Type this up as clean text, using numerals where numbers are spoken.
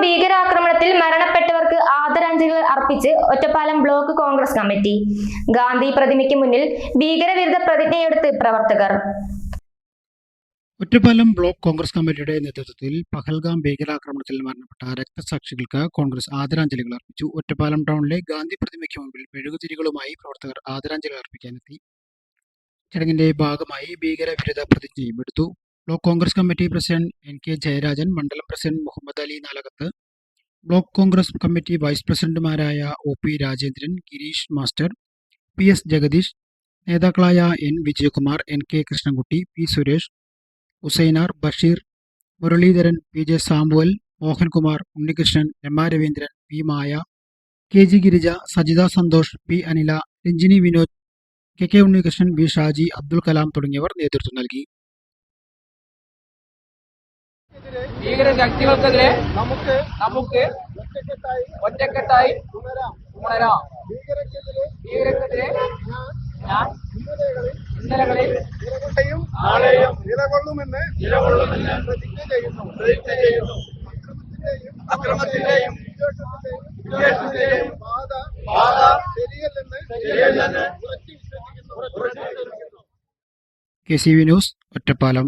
ഭീകരാക്രമണത്തിൽ മരണപ്പെട്ടവർക്ക് ആദരാഞ്ജലികൾ അർപ്പിച്ച് ഒറ്റപ്പാലം ബ്ലോക്ക് കോൺഗ്രസ് കമ്മിറ്റി. ഗാന്ധി പ്രതിമയ്ക്ക് മുന്നിൽ ഭീകരവിരുദ്ധ പ്രതിജ്ഞയെടുത്ത് പ്രവർത്തകർ. ഒറ്റപ്പാലം ബ്ലോക്ക് കോൺഗ്രസ് കമ്മിറ്റിയുടെ നേതൃത്വത്തിൽ പഹൽഗാം ഭീകരാക്രമണത്തിൽ മരണപ്പെട്ട രക്തസാക്ഷികൾക്ക് കോൺഗ്രസ് ആദരാഞ്ജലികൾ അർപ്പിച്ചു. ഒറ്റപ്പാലം ടൗണിലെ ഗാന്ധി പ്രതിമയ്ക്ക് മുമ്പിൽ മെഴുകുതിരികളുമായി പ്രവർത്തകർ ആദരാഞ്ജലി അർപ്പിക്കാനെത്തി. ചടങ്ങിന്റെ ഭാഗമായി ഭീകരവിരുദ്ധ പ്രതിജ്ഞയും എടുത്തു. Block Congress committee president NK Jayarajan, മണ്ഡലം president Muhammad Ali Nalakath, block Congress committee vice പ്രസിഡന്റുമാരായ OP Rajendran, Girish master, PS Jagadish, നേതാക്കളായ N Vijayakumar, NK Krishnankutty, P Suresh, Usainar, Basheer, Muraleedharan, PJ Samuel, Mohankumar, Unnikrishnan, Rama Raveendran, P Maya, KG Girija, Sajitha Santhosh, P Anila, Ranjini Vinod, KK Unnikrishnan, V Shaji, Abdul Kalam തുടങ്ങിയവർ നേതൃത്വം നൽകി. ഭീകരശക്തികൾക്കെതിരെ നമുക്ക് ഒറ്റക്കെട്ടായി ഉണരാം. ഭീകരക്കെതിരെ ഞാൻ ഇന്നലകളിൽ നാളെയും നിലകൊള്ളുമെന്ന് പ്രതിജ്ഞ ചെയ്യുന്നു. അക്രമത്തിന്റെയും വിദ്വേഷത്തിന്റെയും പാത ശരിയല്ലെന്ന് ഉറച്ചു വിശ്വസിക്കുന്നു. KCV news, Ottapalam.